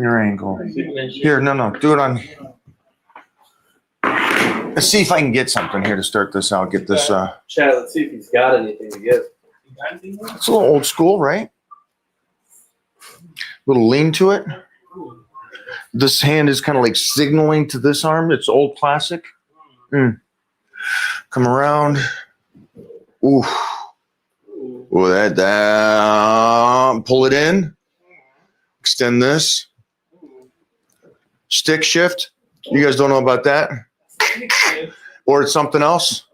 your ankle. Here, no. Do it on. Let's see if I can get something here to start this out. Get this. Chad, let's see if he's got anything to give. It's a little old school, right? A little lean to it. This hand is kind of like signaling to this arm. It's old classic. Come around. Ooh. Ooh, that. Pull it in. Extend this. Stick shift. You guys don't know about that? Or it's something else?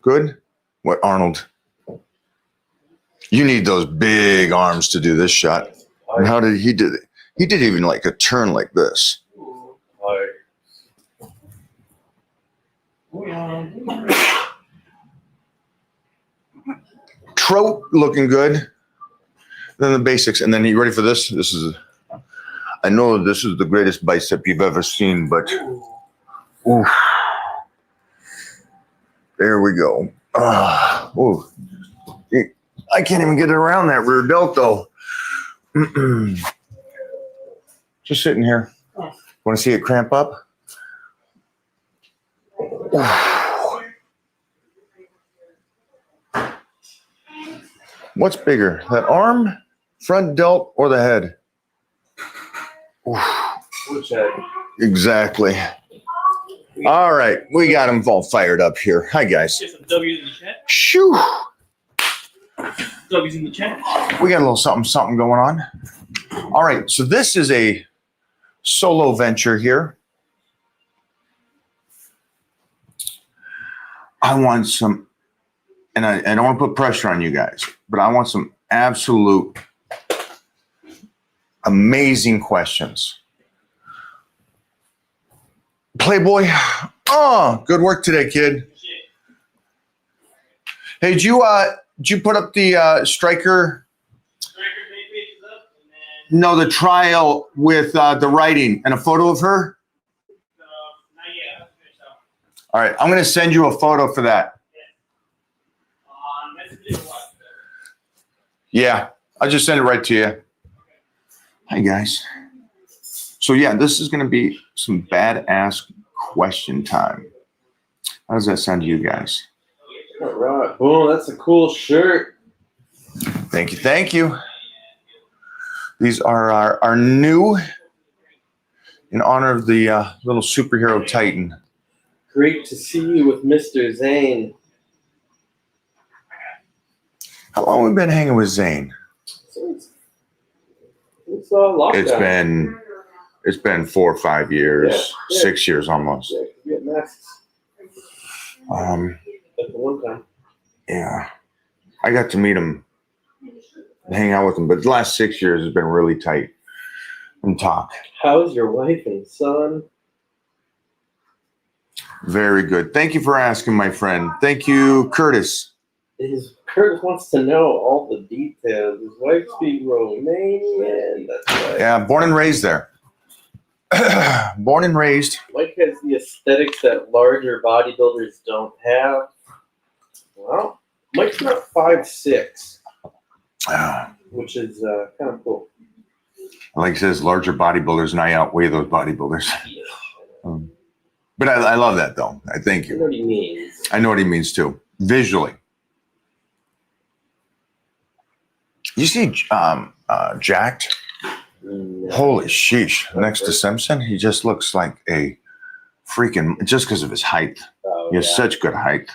Good. What, Arnold? You need those big arms to do this shot. And how did he do it? He did even like a turn like this. Trout looking good. Then the basics. And then you ready for this? This is, I know this is the greatest bicep you've ever seen, but ooh. There we go. Ooh. I can't even get around that rear delt though. Just sitting here. Want to see it cramp up? What's bigger, that arm, front delt, or the head? Which head? Exactly. All right, we got them all fired up here. Hi, guys. Get some W's in the chat. Shoo. W's in the chat. We got a little something going on. All right, so this is a solo venture here. I want some, and I don't want to put pressure on you guys, but I want some absolute amazing questions. Playboy, good work today, kid. Hey, did you put up the Striker? No, the trial with the writing and a photo of her? Not yet. All right, I'm going to send you a photo for that. Yeah, I'll just send it right to you. Hi, guys. So, yeah, this is going to be some badass question time. How does that sound to you guys? All right. Boom, that's a cool shirt. Thank you. Thank you. These are our new, in honor of the little superhero Titan. Great to see you with Mr. Zane. How long have we been hanging with Zane? It's lockdown. It's been 4 or 5 years, Yeah. 6 years almost. Yeah, masks. At the one time. Yeah, I got to meet him, hang out with him, but the last 6 years has been really tight and talk. How's your wife and son? Very good. Thank you for asking, my friend. Thank you, Curtis. Curtis wants to know all the details. His wife speaks Romanian. That's right. Yeah, born and raised there. Born and raised. Mike has the aesthetics that larger bodybuilders don't have. Well, Mike's not 5'6", which is kind of cool. Like he says, larger bodybuilders, and I outweigh those bodybuilders. But I love that, though. I thank you. I know what he means. I know what he means, too. Visually. You see Jacked? Holy sheesh. Next to Simpson, he just looks like a freaking, just because of his height. He has such good height.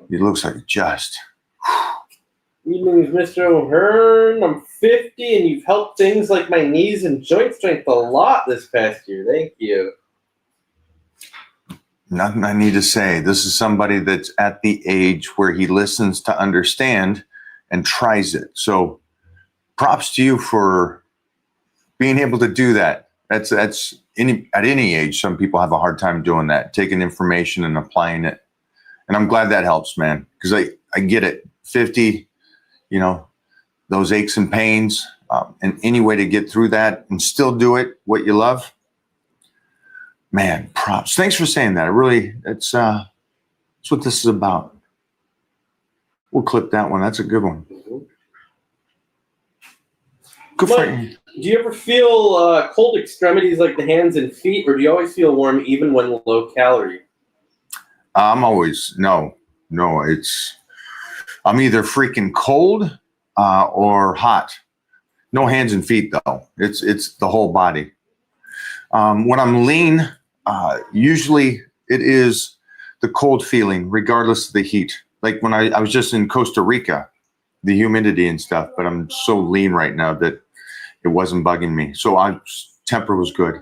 He looks like just. Greetings, Mr. O'Hearn. I'm 50, and you've helped things like my knees and joint strength a lot this past year. Thank you. Nothing I need to say. This is somebody that's at the age where he listens to understand and tries it. So props to you for being able to do that. That's at any age, some people have a hard time doing that, taking information and applying it. And I'm glad that helps, man, because I get it. 50, those aches and pains, and any way to get through that and still do it, what you love. Man, props. Thanks for saying that. That's what this is about. We'll clip that one. That's a good one. Good for Mike, you. do you ever feel cold extremities like the hands and feet, or do you always feel warm even when low calorie? I'm always no. I'm either freaking cold or hot. No hands and feet though. It's the whole body. When I'm lean, usually it is the cold feeling, regardless of the heat. Like when I was just in Costa Rica, the humidity and stuff, but I'm so lean right now that it wasn't bugging me. So temper was good.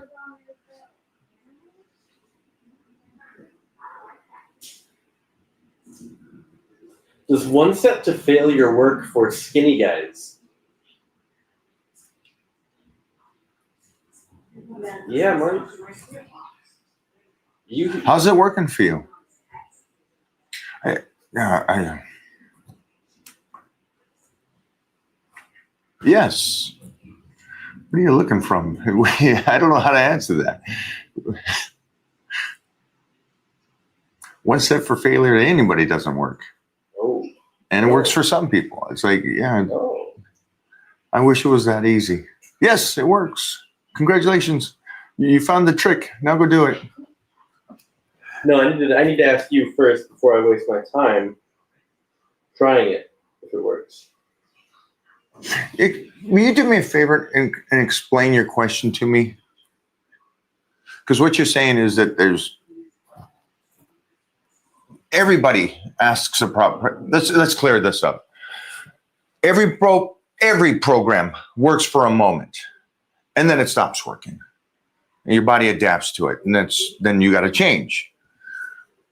Does one set to failure work for skinny guys? Yeah, Marty. How's it working for you? Yes. What are you looking from? I don't know how to answer that. One set for failure to anybody doesn't work. Oh. And it works for some people. It's like, yeah, Oh. I wish it was that easy. Yes, it works. Congratulations. You found the trick. Now go do it. No, I need to ask you first before I waste my time trying it, if it works. Will you do me a favor and explain your question to me? Because what you're saying is that everybody asks a problem. Let's clear this up. Every program works for a moment, and then it stops working. And your body adapts to it, and then you got to change.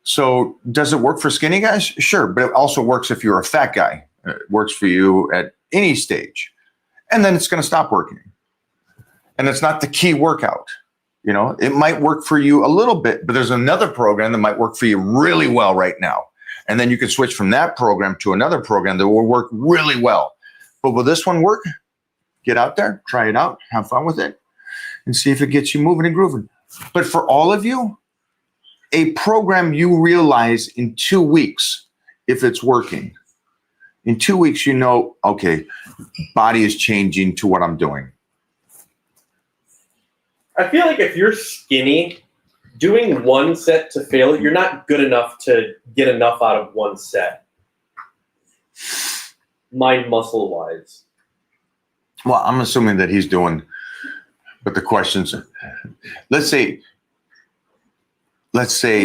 So does it work for skinny guys? Sure, but it also works if you're a fat guy. It works for you at any stage. And then it's going to stop working. And it's not the key workout. You know, it might work for you a little bit, but there's another program that might work for you really well right now. And then you can switch from that program to another program that will work really well. But will this one work? Get out there, try it out, have fun with it, and see if it gets you moving and grooving. But for all of you, a program you realize in 2 weeks if it's working. In 2 weeks, you know, okay, body is changing to what I'm doing. I feel like if you're skinny, doing one set to failure, you're not good enough to get enough out of one set. Mind muscle wise. Well, I'm assuming that he's doing, but the questions, let's say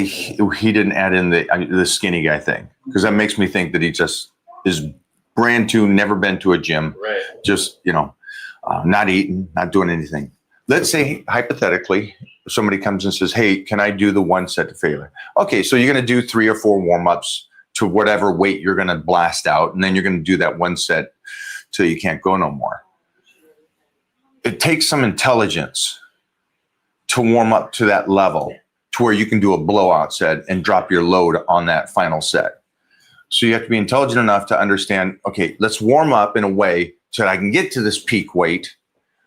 he didn't add in the skinny guy thing, because that makes me think that he just is brand new, never been to a gym, Right. just, not eating, not doing anything. Let's say, hypothetically, somebody comes and says, hey, can I do the one set to failure? Okay, so you're going to do 3 or 4 warm-ups to whatever weight you're going to blast out, and then you're going to do that one set till you can't go no more. It takes some intelligence to warm up to that level to where you can do a blowout set and drop your load on that final set. So you have to be intelligent enough to understand, okay, let's warm up in a way so that I can get to this peak weight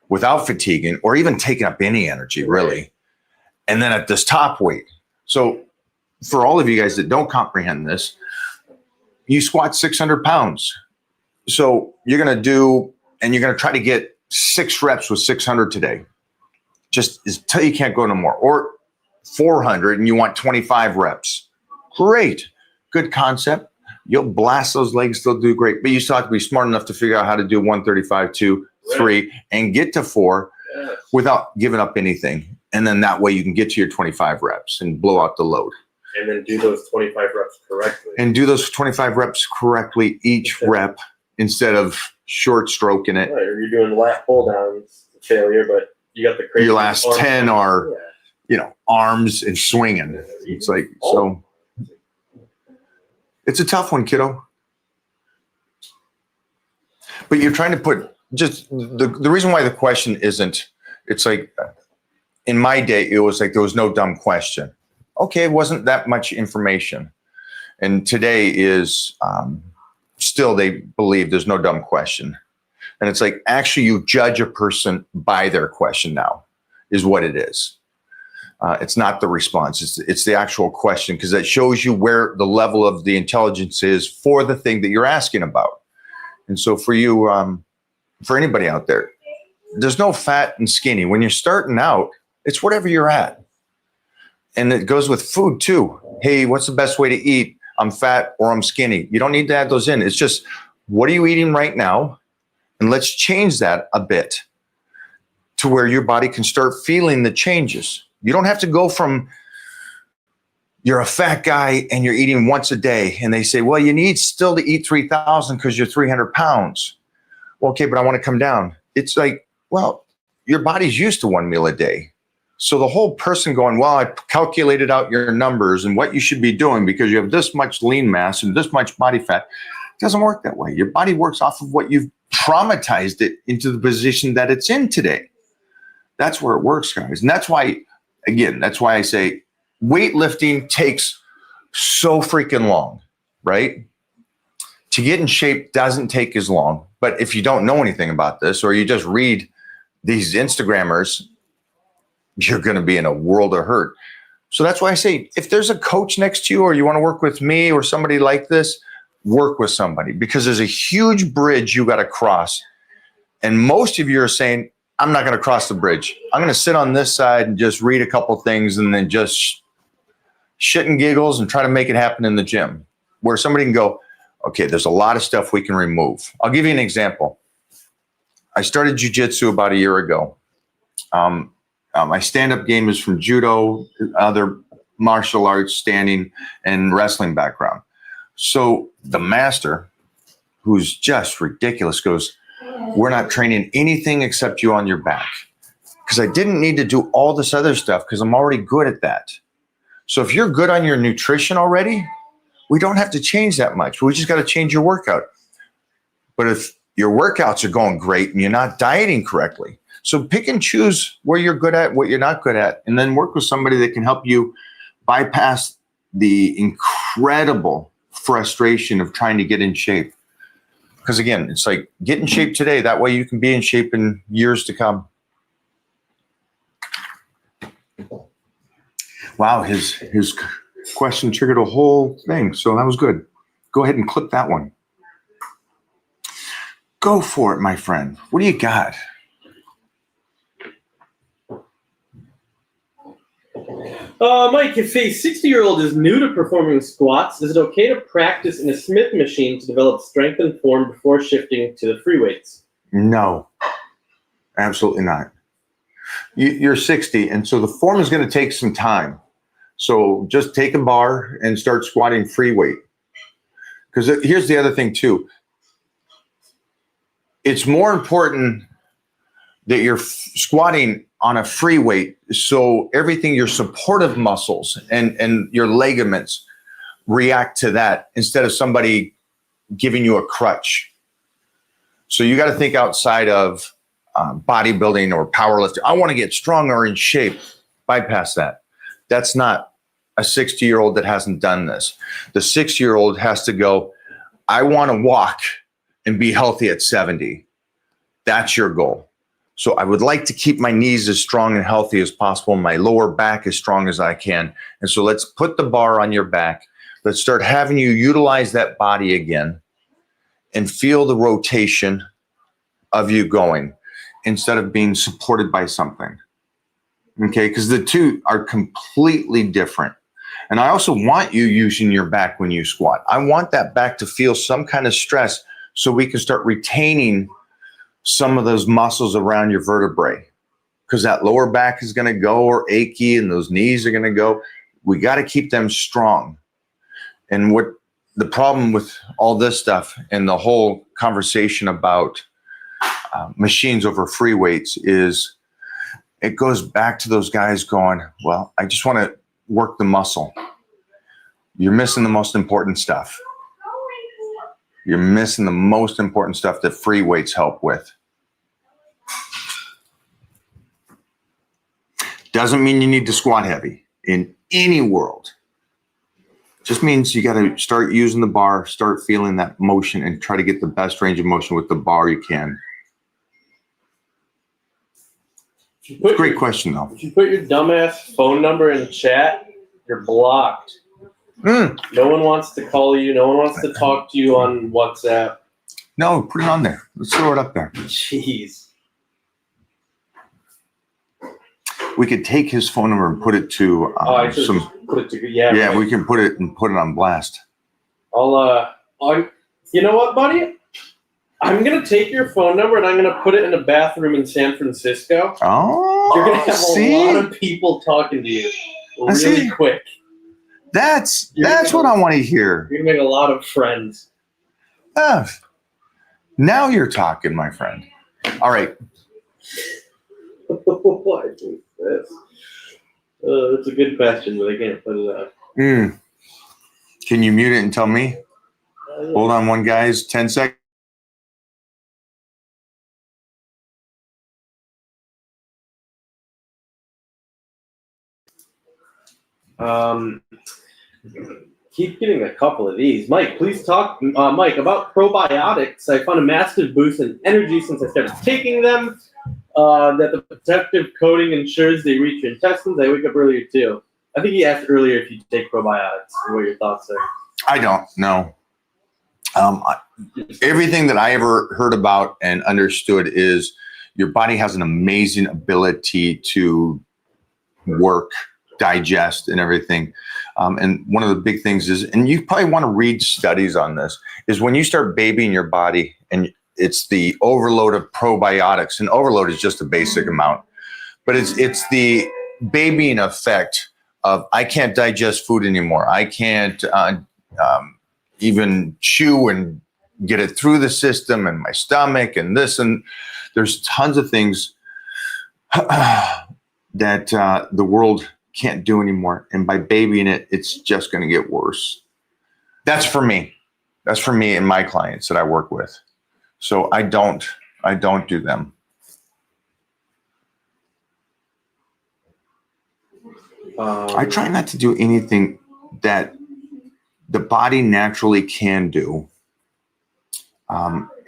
without fatiguing or even taking up any energy, really. And then at this top weight. So for all of you guys that don't comprehend this, you squat 600 pounds. So you're going to try to get 6 reps with 600 today, just until you can't go no more. Or 400 and you want 25 reps. Great. Good concept. You'll blast those legs, they'll do great. But you still have to be smart enough to figure out how to do 135, 2, 3, and get to 4 without giving up anything. And then that way you can get to your 25 reps and blow out the load. And then do those 25 reps correctly. And do those 25 reps correctly each rep instead of short stroking it. Right, or you're doing lat pull downs to failure, but you got the crazy. Your last 10 are, arms and swinging. It's like, so it's a tough one, kiddo. But you're trying to put just the reason why the question isn't, it's like in my day, it was like there was no dumb question. Okay, it wasn't that much information. And today is still they believe there's no dumb question. And it's like actually you judge a person by their question now is what it is. It's not the response. It's the actual question, because that shows you where the level of the intelligence is for the thing that you're asking about. And so for you, for anybody out there, there's no fat and skinny. When you're starting out, it's whatever you're at. And it goes with food too. Hey, what's the best way to eat? I'm fat or I'm skinny. You don't need to add those in. It's just, what are you eating right now? And let's change that a bit to where your body can start feeling the changes. You don't have to go from you're a fat guy and you're eating once a day. And they say, well, you need still to eat 3,000 because you're 300 pounds. Well, okay, but I want to come down. It's like, well, your body's used to one meal a day. So the whole person going, well, I calculated out your numbers and what you should be doing because you have this much lean mass and this much body fat. It doesn't work that way. Your body works off of what you've traumatized it into the position that it's in today. That's where it works, guys. And that's why, again, that's why I say weightlifting takes so freaking long, right? To get in shape doesn't take as long. But if you don't know anything about this, or you just read these Instagrammers, you're going to be in a world of hurt. So that's why I say, if there's a coach next to you, or you want to work with me or somebody like this, work with somebody, because there's a huge bridge you got to cross. And most of you are saying, I'm not going to cross the bridge. I'm going to sit on this side and just read a couple things and then just shit and giggles and try to make it happen in the gym, where somebody can go, okay, there's a lot of stuff we can remove. I'll give you an example. I started jiu-jitsu about a year ago. My stand-up game is from judo, other martial arts, standing, and wrestling background. So the master, who's just ridiculous, goes, we're not training anything except you on your back. Because I didn't need to do all this other stuff because I'm already good at that. So if you're good on your nutrition already, we don't have to change that much. We just got to change your workout. But if your workouts are going great and you're not dieting correctly, so pick and choose where you're good at, what you're not good at, and then work with somebody that can help you bypass the incredible frustration of trying to get in shape. Because again, it's like, get in shape today. That way you can be in shape in years to come. Wow, his question triggered a whole thing. So that was good. Go ahead and clip that one. Go for it, my friend. What do you got? Mike, if a 60-year-old is new to performing squats, is it okay to practice in a Smith machine to develop strength and form before shifting to the free weights? No, absolutely not. You're 60, and so the form is going to take some time. So just take a bar and start squatting free weight. Because here's the other thing too. It's more important that you're squatting on a free weight, so everything, your supportive muscles and your ligaments react to that instead of somebody giving you a crutch. So you got to think outside of bodybuilding or powerlifting. I want to get strong or in shape. Bypass that. That's not a 60-year-old that hasn't done this. The 60-year-old has to go, I want to walk and be healthy at 70. That's your goal. So I would like to keep my knees as strong and healthy as possible, my lower back as strong as I can. And so let's put the bar on your back. Let's start having you utilize that body again and feel the rotation of you going instead of being supported by something. Okay, because the two are completely different. And I also want you using your back when you squat. I want that back to feel some kind of stress so we can start retaining some of those muscles around your vertebrae, because that lower back is going to go or achy and those knees are going to go. We got to keep them strong. And what the problem with all this stuff and the whole conversation about machines over free weights is it goes back to those guys going, well, I just want to work the muscle. You're missing the most important stuff. You're missing the most important stuff that free weights help with. Doesn't mean you need to squat heavy in any world. Just means you got to start using the bar, start feeling that motion, and try to get the best range of motion with the bar you can. Great question, though. If you put your dumbass phone number in the chat, you're blocked. No one wants to call you. No one wants to talk to you on WhatsApp. No, put it on there. Let's throw it up there. Jeez. we could take his phone number and put it to I should some. just put it together. Yeah, Yeah, right. we can put it on blast. You know what, buddy? I'm gonna take your phone number and I'm gonna put it in a bathroom in San Francisco. Oh, You're gonna have see? a lot of people talking to you really See? quick. That's You're what gonna- I want to hear. You're gonna make a lot of friends. Now you're talking, my friend. All right. What is this? That's a good question, but I can't put it up. Can you mute it and tell me? Hold on one, guys. 10 seconds. Keep getting a couple of these. Mike, please talk, Mike, about probiotics. I found a massive boost in energy since I started taking them. That the protective coating ensures they reach your intestines. I wake up earlier too. I think he asked earlier if you take probiotics and what your thoughts are. I don't know. Everything that I ever heard about and understood is your body has an amazing ability to work, digest, and everything. And one of the big things is, and you probably want to read studies on this, is when you start babying your body and it's the overload of probiotics, and overload is just a basic amount, but it's the babying effect of I can't digest food anymore. I can't even chew and get it through the system and my stomach and this, and there's tons of things that the world can't do anymore. And by babying it, it's just going to get worse. That's for me. That's for me and my clients that I work with. So I don't do them. I try not to do anything that the body naturally can do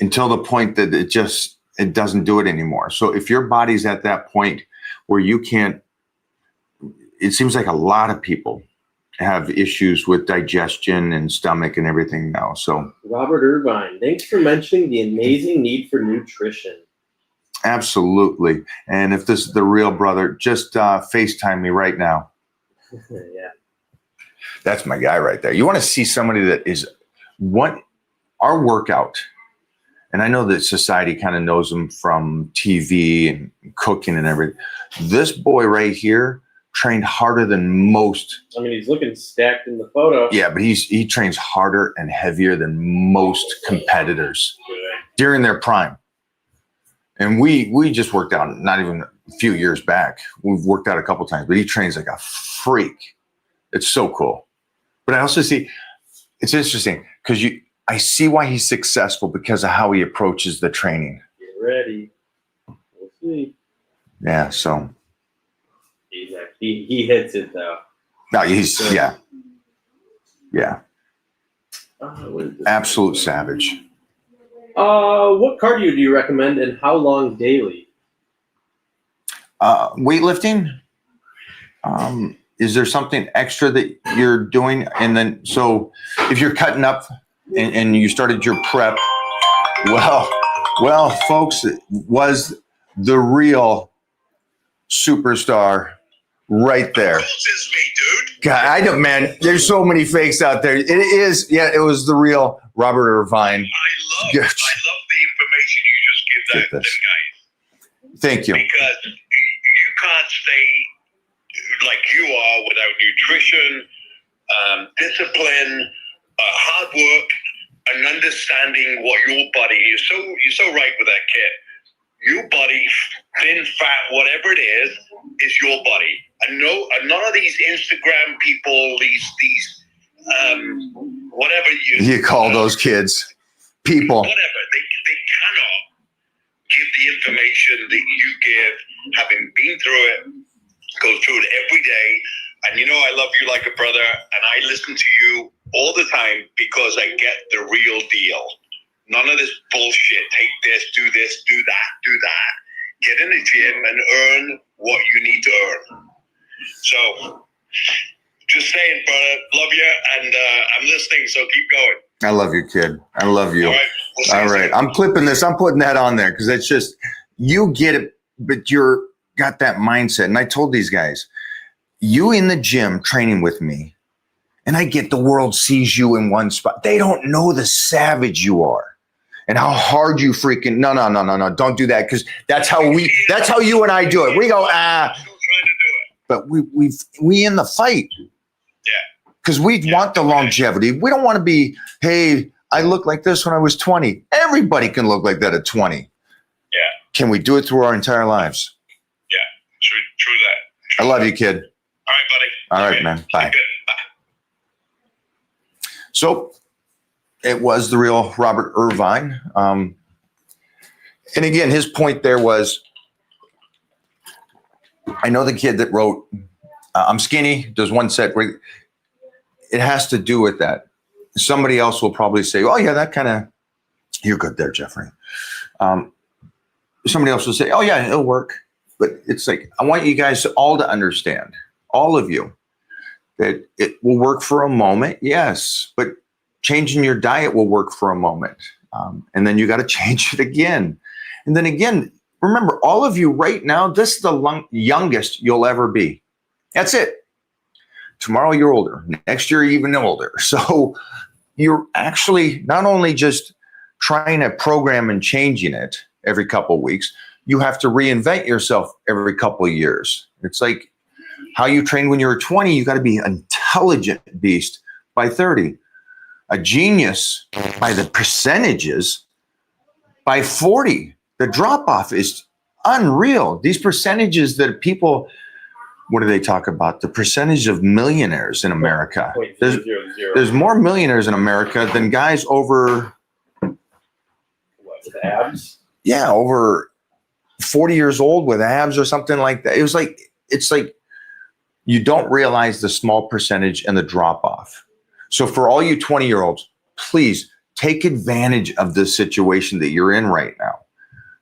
until the point that it doesn't do it anymore. So if your body's at that point where you can't, it seems like a lot of people have issues with digestion and stomach and everything now. So Robert Irvine, thanks for mentioning the amazing need for nutrition. absolutely. And if this is the real brother, just FaceTime me right now. Yeah. That's my guy right there. You want to see somebody that is what our workout. And I know that society kind of knows him from TV and cooking and everything. This boy right here trained harder than most. I mean, he's looking stacked in the photo. Yeah, but he trains harder and heavier than most competitors during their prime. And we just worked out not even a few years back. We've worked out a couple times, but he trains like a freak. It's so cool. But I also see, it's interesting because I see why he's successful because of how he approaches the training. Get ready. We'll see. Yeah, so. He hits it though. No, yeah. What is this? Absolute savage. What cardio do you recommend and how long daily? Weightlifting. Is there something extra that you're doing? And then, so if you're cutting up and you started your prep, well, folks, it was the real superstar right there. Is me, dude. God, I don't, man, there's so many fakes out there. It was the real Robert Irvine. I love Good. the information you just give Get them this. guys. Thank you. Because you can't stay like you are without nutrition, discipline, hard work, and understanding what your body is. You're so right with that, kid. Your body, thin, fat, whatever it is your body. And none of these Instagram people, these whatever You call those kids people. whatever, they cannot give the information that you give, having been through it, go through it every day. And I love you like a brother, and I listen to you all the time because I get the real deal. None of this bullshit. Take this, do that, do that. Get in the gym and earn what you need to earn. So, just saying, brother, love you, and I'm listening, so keep going. I love you, kid. I love you. All right, we'll see you All right. soon. I'm clipping this. I'm putting that on there because it's just, you get it, but got that mindset, and I told these guys, you in the gym training with me, and I get the world sees you in one spot. They don't know the savage you are and how hard you freaking, no, don't do that. Cause that's how you and I do it. We go, Still trying to do it. but we in the fight. Yeah. Cause we want the longevity. We don't want to be, hey, I looked like this when I was 20. Everybody can look like that at 20. Yeah. Can we do it through our entire lives? Yeah. True that. I love you, kid. All right, buddy. All right, Okay. man. Bye. Take care. Bye. So it was the real Robert Irvine. And again, his point there was, I know the kid that wrote, I'm skinny, does one set where it has to do with that. Somebody else will probably say, oh yeah, that kind of, you're good there, Jeffrey. Somebody else will say, oh yeah, it'll work. But it's like, I want you guys all to understand, all of you, that it will work for a moment, yes, but changing your diet will work for a moment. And then you got to change it again. And then again, remember, all of you right now, this is the youngest you'll ever be. That's it. Tomorrow you're older. Next year, even older. So you're actually not only just trying to program and changing it every couple of weeks, you have to reinvent yourself every couple of years. It's like how you trained when you were 20, you got to be an intelligent beast by 30. A genius by the percentages by 40. The drop-off is unreal. These percentages that people, what do they talk about? The percentage of millionaires in America. There's more millionaires in America than guys over, With abs? yeah, over 40 years old with abs or something like that. It's like you don't realize the small percentage and the drop-off. So for all you 20-year-olds, please take advantage of this situation that you're in right now.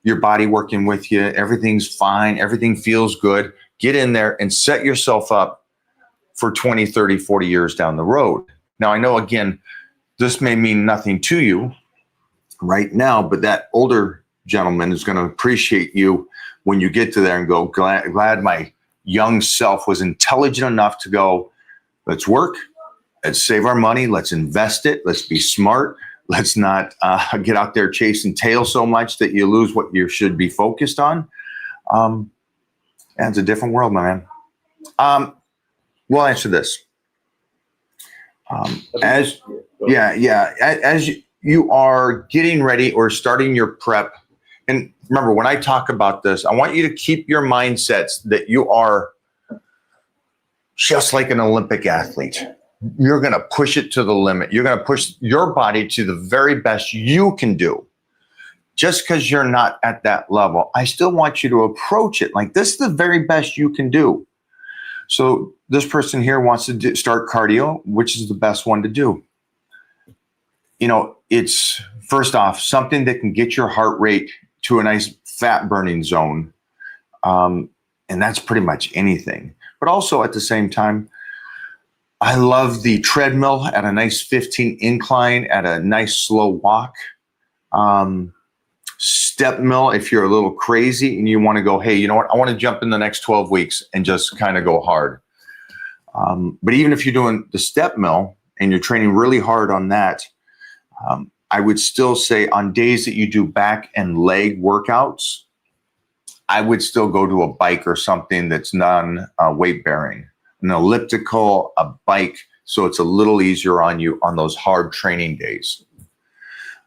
Your body working with you, everything's fine, everything feels good. Get in there and set yourself up for 20, 30, 40 years down the road. Now, I know, again, this may mean nothing to you right now, but that older gentleman is going to appreciate you when you get to there and go, glad my young self was intelligent enough to go, let's work. Let's save our money. Let's invest it. Let's be smart. Let's not get out there chasing tail so much that you lose what you should be focused on. It's a different world, my man. We'll answer this. As you are getting ready or starting your prep, and remember, when I talk about this, I want you to keep your mindsets that you are just like an Olympic athlete. You're going to push it to the limit. You're going to push your body to the very best you can do. Just because you're not at that level, I still want you to approach it like this is the very best you can do. So this person here wants to start cardio, which is the best one to do. You know, it's first off something that can get your heart rate to a nice fat burning zone. And that's pretty much anything. But also at the same time, I love the treadmill at a nice 15 incline, at a nice slow walk. Step mill, if you're a little crazy and you want to go, hey, you know what? I want to jump in the next 12 weeks and just kind of go hard. But even if you're doing the step mill and you're training really hard on that, I would still say on days that you do back and leg workouts, I would still go to a bike or something that's non-weight bearing. An elliptical, a bike, so it's a little easier on you on those hard training days.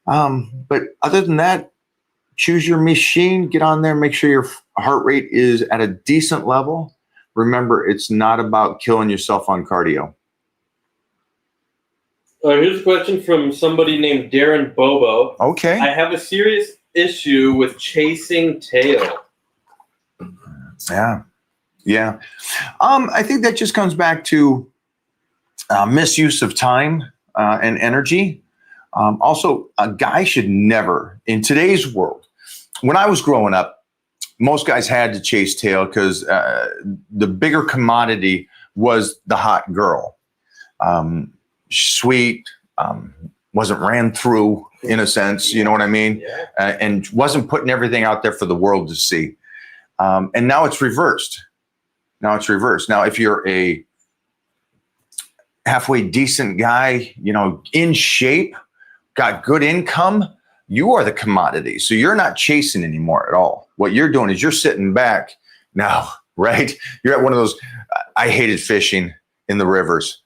But other than that, choose your machine, get on there, make sure your heart rate is at a decent level. Remember, it's not about killing yourself on cardio. Here's a question from somebody named Darren Bobo. Okay. I have a serious issue with chasing tail. Yeah. I think that just comes back to misuse of time and energy. Also, a guy should never, in today's world, when I was growing up, most guys had to chase tail because the bigger commodity was the hot girl. Sweet, wasn't ran through in a sense, you know what I mean? Yeah. And wasn't putting everything out there for the world to see. And now it's reversed. Now, if you're a halfway decent guy, in shape, got good income, you are the commodity. So you're not chasing anymore at all. What you're doing is you're sitting back now, right? You're at one of those, I hated fishing in the rivers.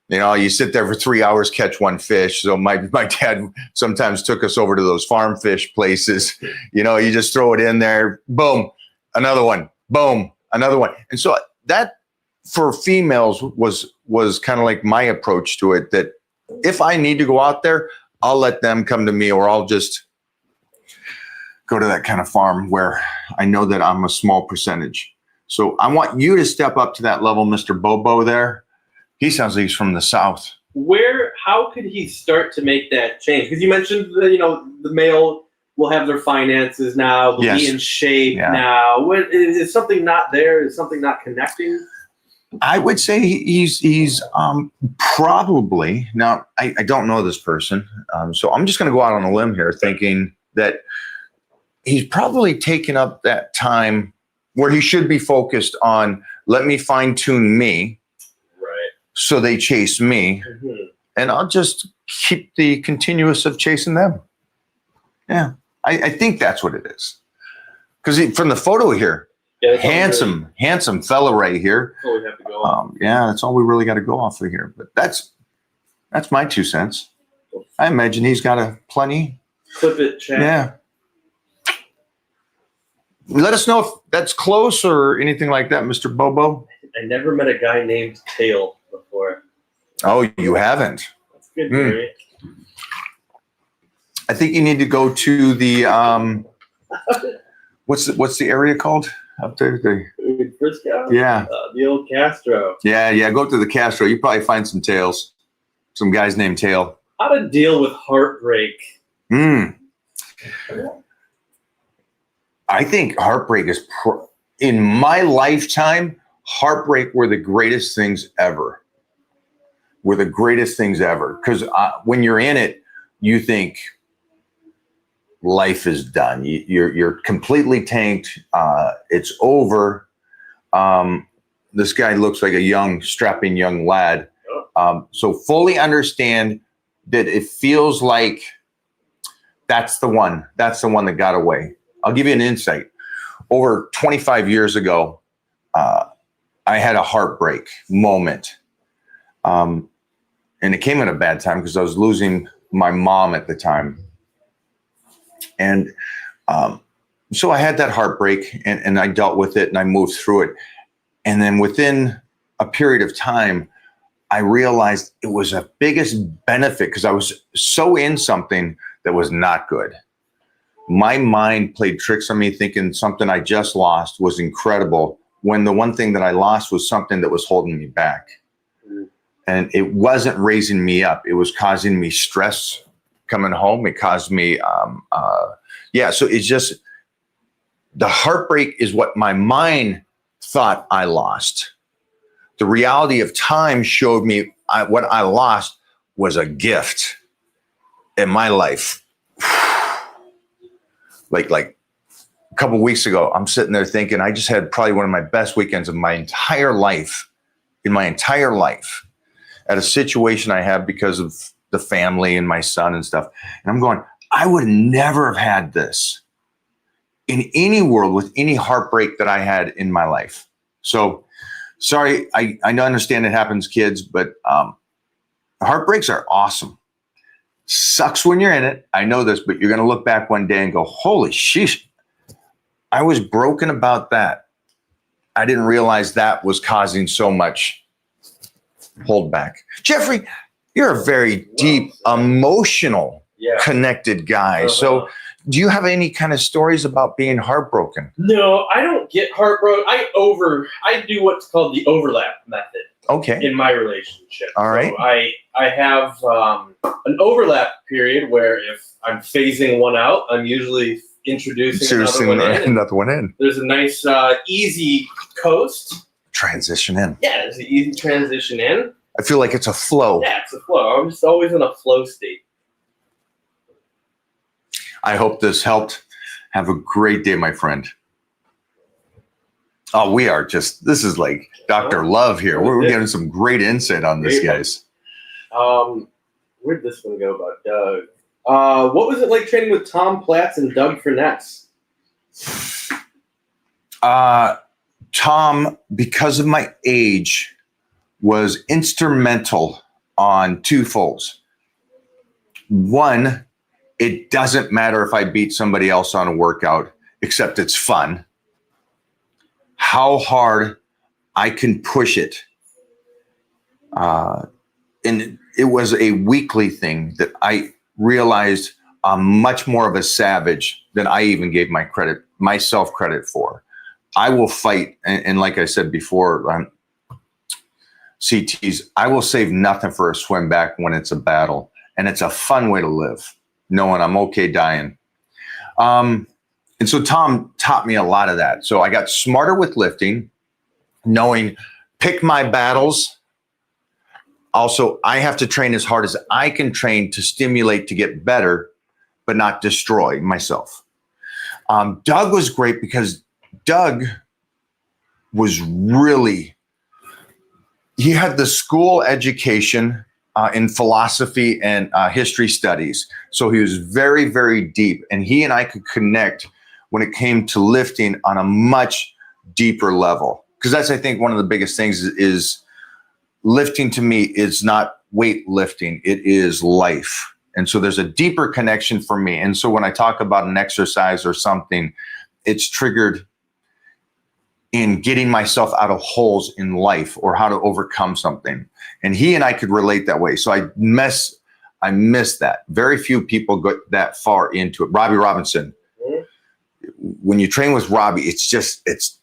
You sit there for 3 hours, catch one fish. So my dad sometimes took us over to those farm fish places. You just throw it in there, boom, another one, boom, another one. And so that for females was kind of like my approach to it, that if I need to go out there, I'll let them come to me, or I'll just go to that kind of farm where I know that I'm a small percentage. So I want you to step up to that level, Mr. Bobo there. He sounds like he's from the South. How could he start to make that change? Because you mentioned that, the male will have their finances now, will Yes. be in shape Yeah. now. What, is something not there? Is something not connecting? I would say he's probably, now I don't know this person, so I'm just going to go out on a limb here thinking that he's probably taken up that time where he should be focused on, let me fine tune me, Right. so they chase me, and I'll just keep the continuous of chasing them. Yeah, I think that's what it is. Because from the photo here, Yeah, that's all handsome fella right here. That's all we have to go on. Yeah, that's all we really got to go off of here. But that's my 2 cents. I imagine he's got a plenty. Clip it, chat. Yeah. Let us know if that's close or anything like that, Mr. Bobo. I never met a guy named Tail before. Oh, you haven't? That's good, Hmm. Gary. I think you need to go to the what's the area called up there? Frisco? Yeah. The old Castro. Yeah. Go to the Castro. You probably find some tails. Some guys named Tail. How to deal with heartbreak. I think heartbreak is, in my lifetime, heartbreak were the greatest things ever. Because when you're in it, you think life is done. You're completely tanked. It's over. This guy looks like a strapping young lad. So fully understand that it feels like that's the one that got away. I'll give you an insight. Over 25 years ago, I had a heartbreak moment. And it came at a bad time because I was losing my mom at the time. And so I had that heartbreak, and I dealt with it, and I moved through it. And then within a period of time, I realized it was a biggest benefit because I was so in something that was not good. My mind played tricks on me thinking something I just lost was incredible when the one thing that I lost was something that was holding me back. And it wasn't raising me up. It was causing me stress coming home. It caused me, so it's just, the heartbreak is what my mind thought I lost. The reality of time showed me what I lost was a gift in my life. Like a couple of weeks ago, I'm sitting there thinking I just had probably one of my best weekends of my entire life, at a situation I have because of the family and my son and stuff. And I'm going, I would never have had this in any world with any heartbreak that I had in my life. So sorry, I understand it happens, kids, but heartbreaks are awesome. Sucks when you're in it. I know this, but you're going to look back one day and go, holy sheesh, I was broken about that. I didn't realize that was causing so much holdback. Jeffrey, you're a very deep, emotional, connected guy. So do you have any kind of stories about being heartbroken? No, I don't get heartbroken. I do what's called the overlap method. Okay. In my relationship. All right. So I have an overlap period where if I'm phasing one out, I'm usually introducing another one in. There's a nice easy coast. Transition in. Yeah, there's an easy transition in. I feel like it's a flow. Yeah, it's a flow. I'm just always in a flow state. I hope this helped. Have a great day, my friend. Oh, we are just, this is like Dr. Love here. We're getting some great insight on this, guys. Where'd this one go about Doug? What was it like training with Tom Platz and Doug Furness? Tom, because of my age, was instrumental on two folds. One, it doesn't matter if I beat somebody else on a workout, except it's fun. How hard I can push it. And it was a weekly thing that I realized I'm much more of a savage than I even gave myself credit for. I will fight, and like I said before, CTs, I will save nothing for a swim back when it's a battle. And it's a fun way to live, knowing I'm okay dying. And so Tom taught me a lot of that. So I got smarter with lifting, knowing pick my battles. Also, I have to train as hard as I can train to stimulate to get better, but not destroy myself. Doug was great because Doug was he had the school education in philosophy and history studies. So he was very, very deep. And he and I could connect when it came to lifting on a much deeper level. Because that's, I think, one of the biggest things is lifting to me is not weight lifting. It is life. And so there's a deeper connection for me. And so when I talk about an exercise or something, it's triggered in getting myself out of holes in life or how to overcome something. And he and I could relate that way. So I miss that. Very few people go that far into it. Robbie Robinson. When you train with Robbie, it's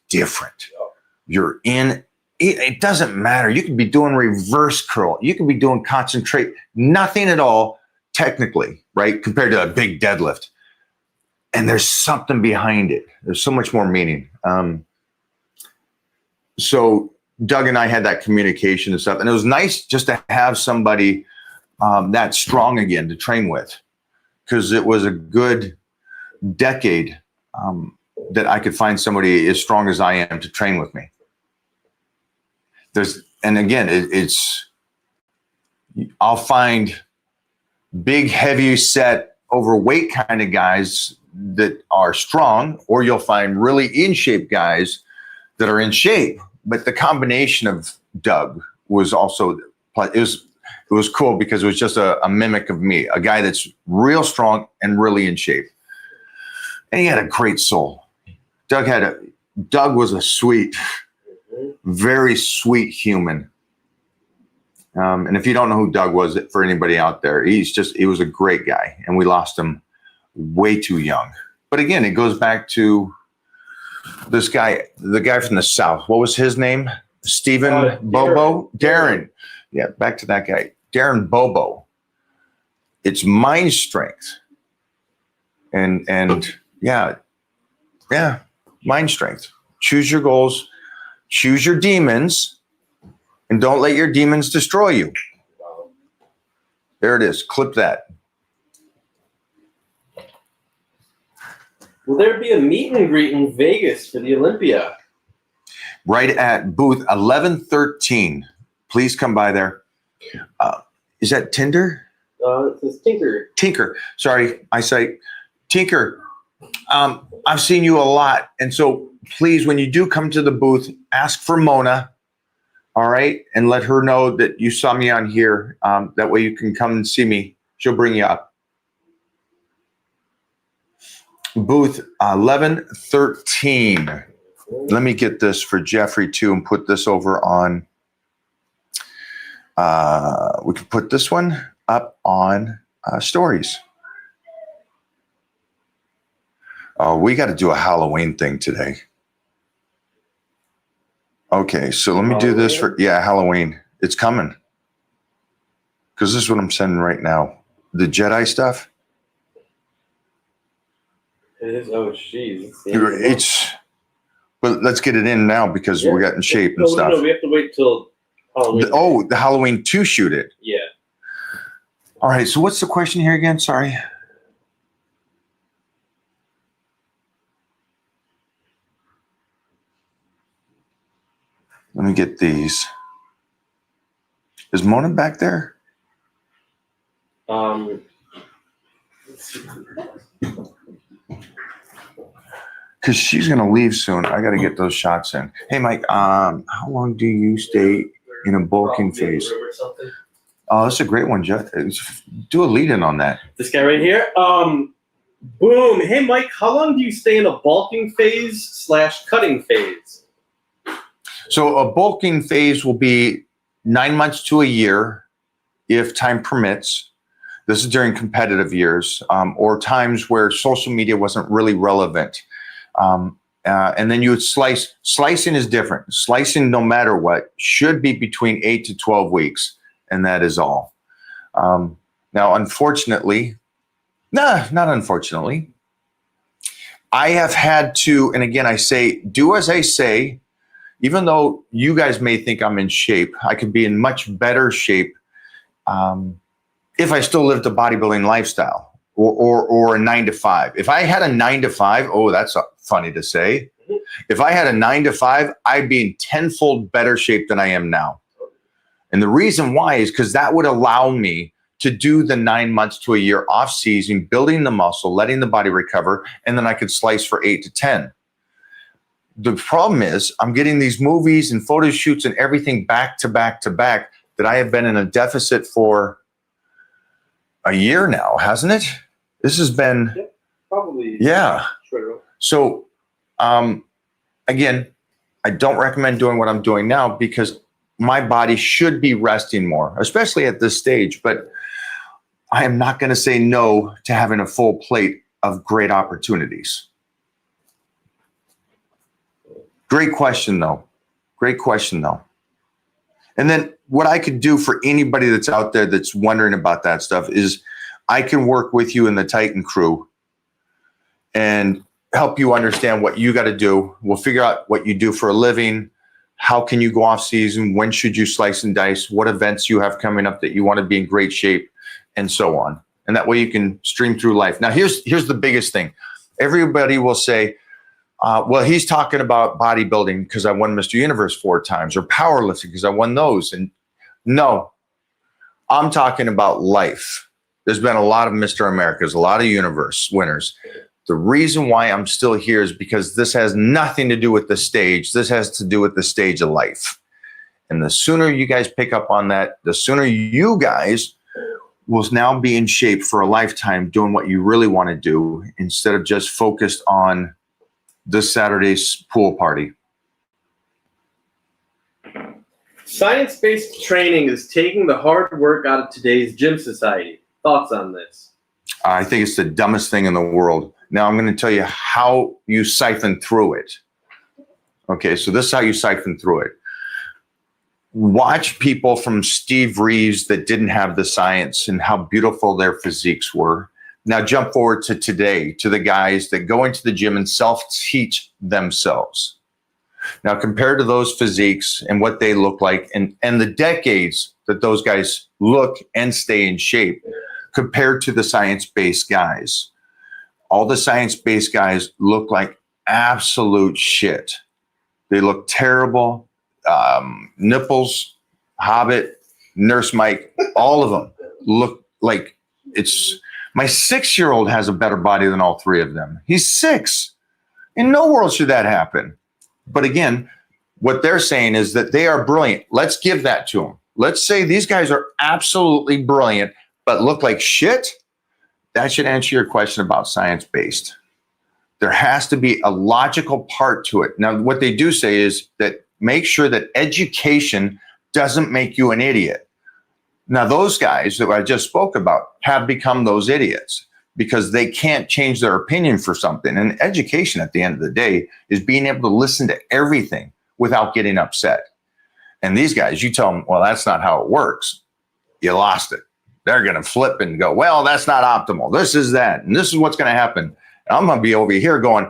different. You're in, it doesn't matter. You could be doing reverse curl. You could be doing concentrate, nothing at all technically, right? Compared to a big deadlift. And there's something behind it. There's so much more meaning. So Doug and I had that communication and stuff. And it was nice just to have somebody that strong again to train with, because it was a good decade that I could find somebody as strong as I am to train with me. And again, I'll find big, heavy set, overweight kind of guys that are strong, or you'll find really in shape guys that are in shape. But the combination of Doug was also, it was cool because it was just a mimic of me, a guy that's real strong and really in shape. And he had a great soul. Doug was a sweet, very sweet human. And if you don't know who Doug was, for anybody out there, he was a great guy, and we lost him way too young. But again, it goes back to this guy, the guy from the South. What was his name? Stephen Bobo? Darren. Yeah, back to that guy. Darren Bobo. It's mind strength. And yeah, mind strength. Choose your goals, choose your demons, and don't let your demons destroy you. There it is. Clip that. Will there be a meet and greet in Vegas for the Olympia? Right at booth 1113. Please come by there. Is that Tinder? It says Tinker. Tinker. Sorry, eyesight. Tinker, I've seen you a lot. And so please, when you do come to the booth, ask for Mona. All right. And let her know that you saw me on here. That way you can come and see me. She'll bring you up. Booth 1113. Let me get this for Jeffrey too and put this over on. We can put this one up on stories. Oh, we got to do a Halloween thing today. Okay, so let me do this for, Halloween. It's coming. Because this is what I'm sending right now. The Jedi stuff. It is. Oh, jeez. But let's get it in now because we got in shape and stuff. No, we have to wait till Halloween. The Halloween to shoot it. Yeah. All right, so what's the question here again? Sorry. Let me get these. Is Mona back there? Because she's going to leave soon. I got to get those shots in. Hey, Mike, how long do you stay in a bulking phase? Oh, that's a great one, Jeff. Do a lead in on that. This guy right here. Boom. Hey, Mike, how long do you stay in a bulking phase / cutting phase? So a bulking phase will be 9 months to a year if time permits. This is during competitive years or times where social media wasn't really relevant. And then you would slice. Slicing is different. Slicing, no matter what, should be between 8 to 12 weeks, and that is all. Now, unfortunately, not unfortunately, I have had to, and again, I say, do as I say, even though you guys may think I'm in shape, I could be in much better shape if I still lived a bodybuilding lifestyle. Or a 9 to 5. If I had a 9 to 5, oh, that's funny to say. If I had a 9 to 5, I'd be in tenfold better shape than I am now. And the reason why is because that would allow me to do the 9 months to a year off season, building the muscle, letting the body recover, and then I could slice for 8 to 10. The problem is I'm getting these movies and photo shoots and everything back to back to back that I have been in a deficit for a year now, hasn't it? This has been, Probably. yeah. True. So, again, I don't recommend doing what I'm doing now because my body should be resting more, especially at this stage. But I am not going to say no to having a full plate of great opportunities. Great question, though. Great question, though. And then what I could do for anybody that's out there that's wondering about that stuff is I can work with you in the Titan crew and help you understand what you got to do. We'll figure out what you do for a living. How can you go off season? When should you slice and dice? What events you have coming up that you want to be in great shape, and so on. And that way you can stream through life. Now, here's the biggest thing. Everybody will say, well, he's talking about bodybuilding because I won Mr. Universe 4 times, or powerlifting because I won those. And no, I'm talking about life. There's been a lot of Mr. Americas, a lot of Universe winners. The reason why I'm still here is because this has nothing to do with the stage. This has to do with the stage of life. And the sooner you guys pick up on that, the sooner you guys will now be in shape for a lifetime doing what you really want to do instead of just focused on this Saturday's pool party. Science-based training is taking the hard work out of today's gym society. Thoughts on this? I think it's the dumbest thing in the world. Now I'm going to tell you how you siphon through it. Okay, so this is how you siphon through it. Watch people from Steve Reeves that didn't have the science and how beautiful their physiques were. Now jump forward to today, to the guys that go into the gym and self-teach themselves. Now compared to those physiques and what they look like and the decades that those guys look and stay in shape compared to the science-based guys. All the science-based guys look like absolute shit. They look terrible. Nipples, Hobbit, Nurse Mike, all of them look like it's... My 6-year-old has a better body than all 3 of them. He's 6. In no world should that happen. But again, what they're saying is that they are brilliant. Let's give that to them. Let's say these guys are absolutely brilliant, but look like shit. That should answer your question about science-based. There has to be a logical part to it. Now, what they do say is that make sure that education doesn't make you an idiot. Now, those guys that I just spoke about have become those idiots because they can't change their opinion for something. And education at the end of the day is being able to listen to everything without getting upset. And these guys, you tell them, well, that's not how it works. You lost it. They're going to flip and go, well, that's not optimal. This is that. And this is what's going to happen. And I'm going to be over here going,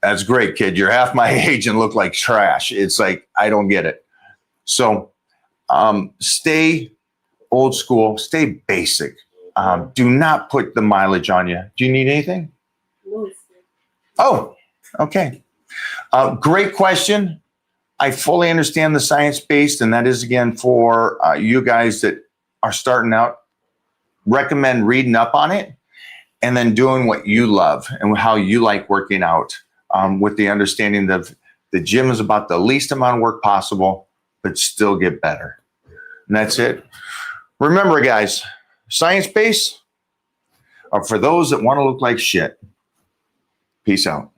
that's great, kid. You're half my age and look like trash. It's like, I don't get it. So stay old school, stay basic. Do not put the mileage on you. Do you need anything? Oh, okay. Great question. I fully understand the science-based, and that is, again, for you guys that are starting out. Recommend reading up on it and then doing what you love and how you like working out, with the understanding that the gym is about the least amount of work possible, but still get better. And that's it. Remember, guys, science-based are for those that want to look like shit. Peace out.